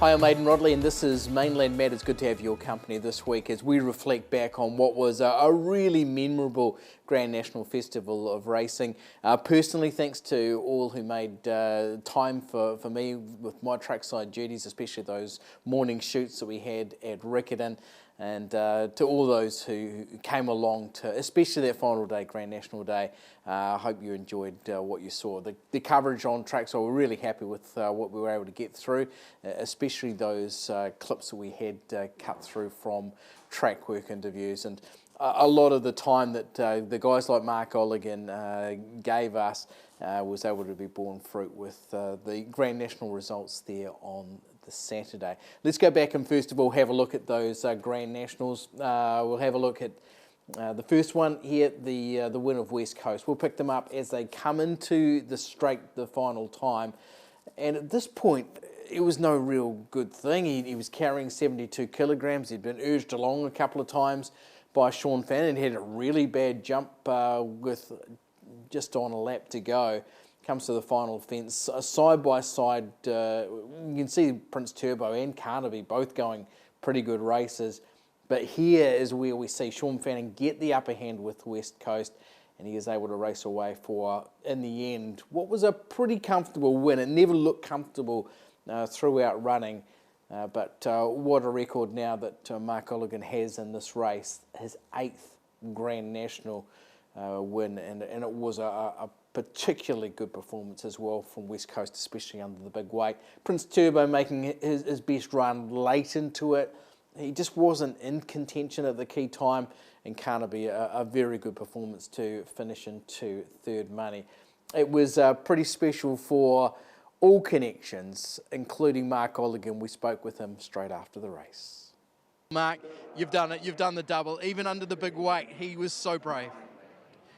Hi, I'm Aidan Rodley and this is Mainland Matt. It's good to have your company this week as we reflect back on what was a really memorable Grand National Festival of racing. Personally, thanks to all who made time for me with my trackside duties, especially those morning shoots that we had at Riccarton, and to all those who came along to, especially that final day, Grand National Day. I hope you enjoyed what you saw. The coverage on track, so we're really happy with what we were able to get through, especially those clips that we had cut through from track work interviews. And a lot of the time that the guys like Mark Olligan gave us was able to be borne fruit with the Grand National results there on the Saturday. Let's go back and first of all have a look at those Grand Nationals. We'll have a look at the first one here, the win of West Coast. We'll pick them up as they come into the straight the final time. And at this point, it was no real good thing. He was carrying 72 kilograms. He'd been urged along a couple of times by Sean Fannin. He had a really bad jump with just on a lap to go. Comes to the final fence, side by side. You can see Prince Turbo and Carnaby both going pretty good races. But here is where we see Sean Fannin get the upper hand with West Coast, and he is able to race away for, in the end, what was a pretty comfortable win. It never looked comfortable throughout running, but what a record now that Mark Olligan has in this race, his 8th Grand National win, and it was a particularly good performance as well from West Coast, especially under the big weight. Prince Turbo making his best run late into it. He just wasn't in contention at the key time, and Carnaby a very good performance to finish into third money. It was pretty special for all connections, including Mark Olligan. We spoke with him straight after the race. Mark, you've done it. You've done the double. Even under the big weight, he was so brave.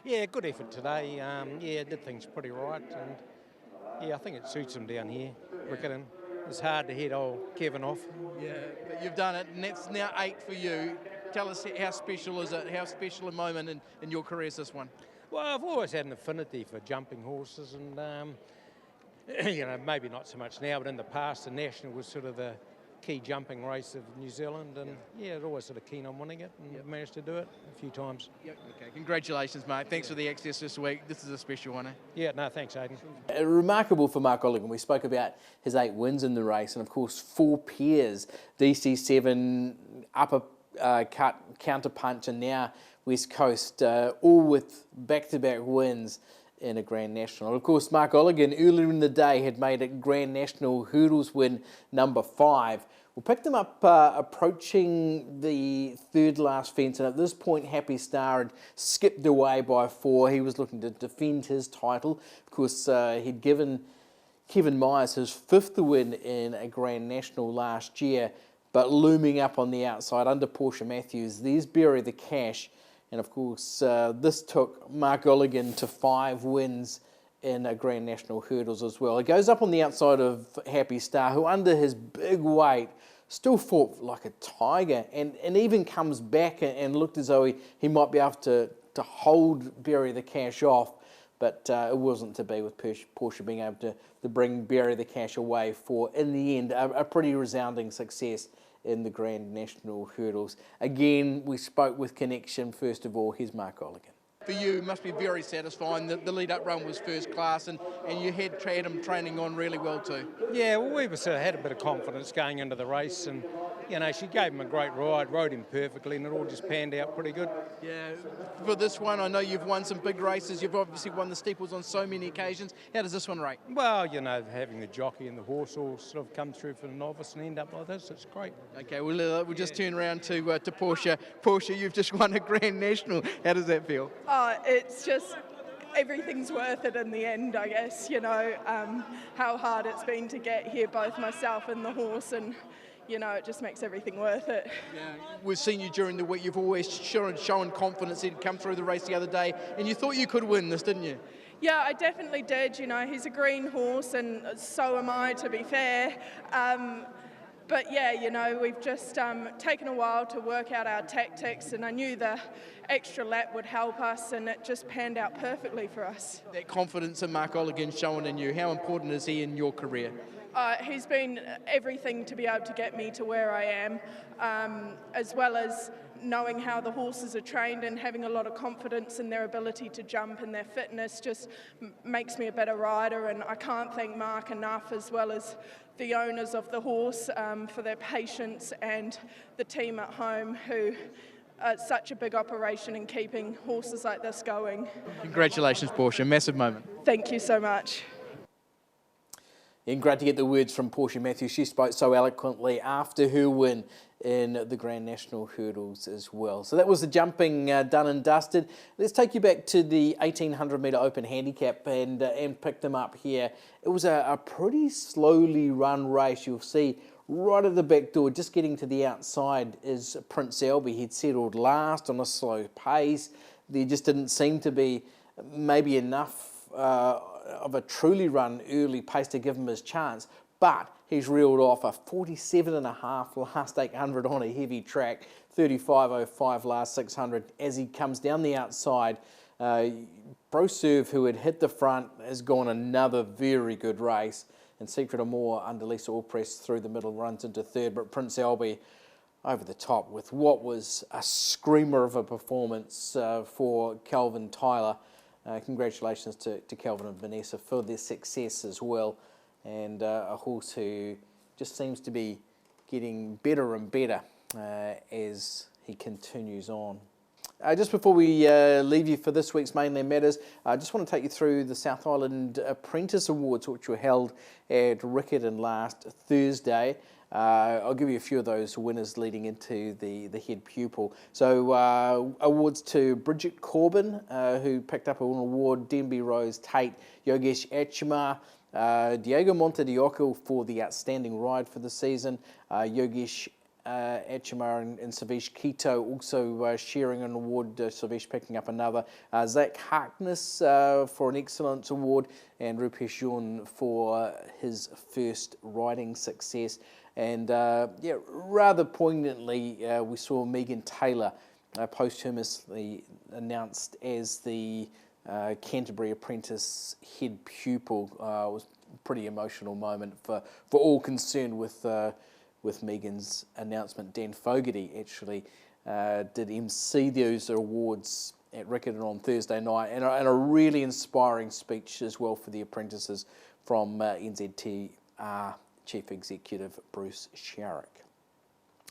Yeah, good effort today. Yeah, did things pretty right, and yeah, I think it suits him down here. Riccarton. It's hard to head old Kevin off. Yeah, but you've done it, and that's now 8 for you. Tell us, how special is it? How special a moment in your career is this one? Well, I've always had an affinity for jumping horses, and you know, maybe not so much now, but in the past, the National was sort of the key jumping race of New Zealand, and yeah, I'd always sort of keen on winning it, and managed to do it a few times. Yep. Okay, congratulations, mate. Thanks for the access this week. This is a special one, eh? Yeah, no, thanks, Aidan. Remarkable for Mark Olligan. We spoke about his 8 wins in the race, and of course 4 pairs, DC7, upper cut, counter punch, and now West Coast, all with back-to-back wins in a Grand National. And of course, Mark Olligan earlier in the day had made a Grand National hurdles win number 5. We picked him up approaching the third last fence, and at this point Happy Star had skipped away by 4. He was looking to defend his title. Of course, he'd given Kevin Myers his 5th win in a Grand National last year, but looming up on the outside under Portia Matthews, there's Bury the Cash. And of course, this took Mark Olligan to 5 wins in a Grand National hurdles as well. It goes up on the outside of Happy Star, who under his big weight still fought like a tiger, and even comes back and looked as though he might be able to hold Bury the Cash off, but it wasn't to be, with Portia being able to bring Bury the Cash away for, in the end, a pretty resounding success in the Grand National hurdles. Again, we spoke with connection. First of all, here's Mark Olligan. For you, it must be very satisfying. The lead-up run was first class, and you had him training on really well too. Yeah, well, we sort of had a bit of confidence going into the race, and you know, she gave him a great ride, rode him perfectly, and it all just panned out pretty good. Yeah, for this one, I know you've won some big races. You've obviously won the steeples on so many occasions. How does this one rate? Well, you know, having the jockey and the horse all sort of come through for the novice and end up like this, it's great. Okay, we'll just turn around to Portia. Portia, you've just won a Grand National. How does that feel? It's just, everything's worth it in the end, I guess. You know, how hard it's been to get here, both myself and the horse, and you know, it just makes everything worth it. Yeah, we've seen you during the week. You've always shown confidence. He'd come through the race the other day, and you thought you could win this, didn't you? Yeah, I definitely did. You know, he's a green horse, and so am I, to be fair. But yeah, you know, we've just taken a while to work out our tactics, and I knew the extra lap would help us, and it just panned out perfectly for us. That confidence in Mark Olligan showing in you, how important is he in your career? He's been everything to be able to get me to where I am, as well as knowing how the horses are trained and having a lot of confidence in their ability to jump, and their fitness just makes me a better rider. And I can't thank Mark enough, as well as the owners of the horse, for their patience, and the team at home who it's such a big operation in keeping horses like this going. Congratulations, Portia. Massive moment. Thank you so much. And great to get the words from Portia Matthews. She spoke so eloquently after her win in the Grand National Hurdles as well. So that was the jumping done and dusted. Let's take you back to the 1800 metre open handicap and pick them up here. It was a pretty slowly run race. You'll see right at the back door, just getting to the outside, is Prince Albie. He'd settled last on a slow pace. There just didn't seem to be maybe enough of a truly run early pace to give him his chance, but he's reeled off a 47.5 last 800 on a heavy track, 35.05 last 600 as he comes down the outside. ProServe, who had hit the front, has gone another very good race, and Secret of More under Lisa Allpress through the middle runs into third, but Prince Albie over the top with what was a screamer of a performance for Calvin Tyler. Congratulations to Calvin and Vanessa for their success as well, and a horse who just seems to be getting better and better as he continues on. Just before we leave you for this week's Mainland Matters, I just want to take you through the South Island Apprentice Awards, which were held at Riccarton last Thursday. I'll give you a few of those winners leading into the head pupil. So awards to Bridget Corbin, who picked up an award, Denby Rose Tate, Yogesh Achimar, Diego Montedioco for the outstanding ride for the season, Yogesh Achimar and Savesh Kito also sharing an award, Savesh picking up another, Zach Harkness for an excellence award, and Rupesh Jun for his first riding success. And yeah, rather poignantly, we saw Megan Taylor posthumously announced as the Canterbury Apprentice head pupil. It was a pretty emotional moment for all concerned with Megan's announcement. Dan Fogarty actually did MC those awards at Riccarton on Thursday night, and a really inspiring speech as well for the apprentices from NZTR Chief Executive Bruce Sharrock.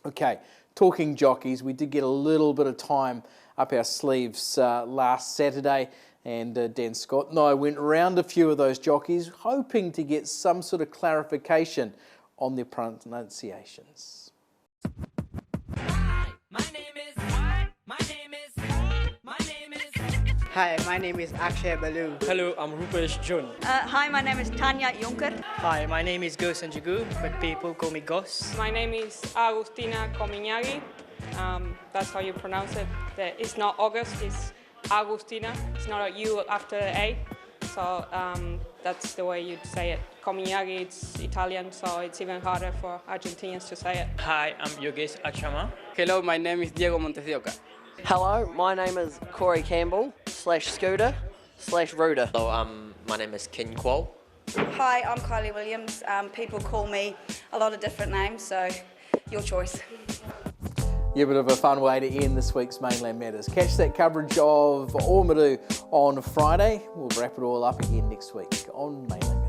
Okay, talking jockeys, we did get a little bit of time up our sleeves last Saturday, and Dan Scott and I went around a few of those jockeys hoping to get some sort of clarification on their pronunciations. Hi, my name is Akshay Balu. Hello, I'm Rupesh Jun. Hi, my name is Tanya Juncker. Hi, my name is Gus Njugu, but people call me Gus. My name is Agustina Comignaghi. That's how you pronounce it. It's not August, it's Agustina. It's not a U after the A. So that's the way you'd say it. Comignaghi, it's Italian, so it's even harder for Argentinians to say it. Hi, I'm Yogesh Achama. Hello, my name is Diego Montedioca. Hello, my name is Corey Campbell /Scooter/Ruder. Hello, my name is Ken Qual. Hi, I'm Kylie Williams. People call me a lot of different names, so your choice. Yeah, a bit of a fun way to end this week's Mainland Matters. Catch that coverage of Ormadu on Friday. We'll wrap it all up again next week on Mainland.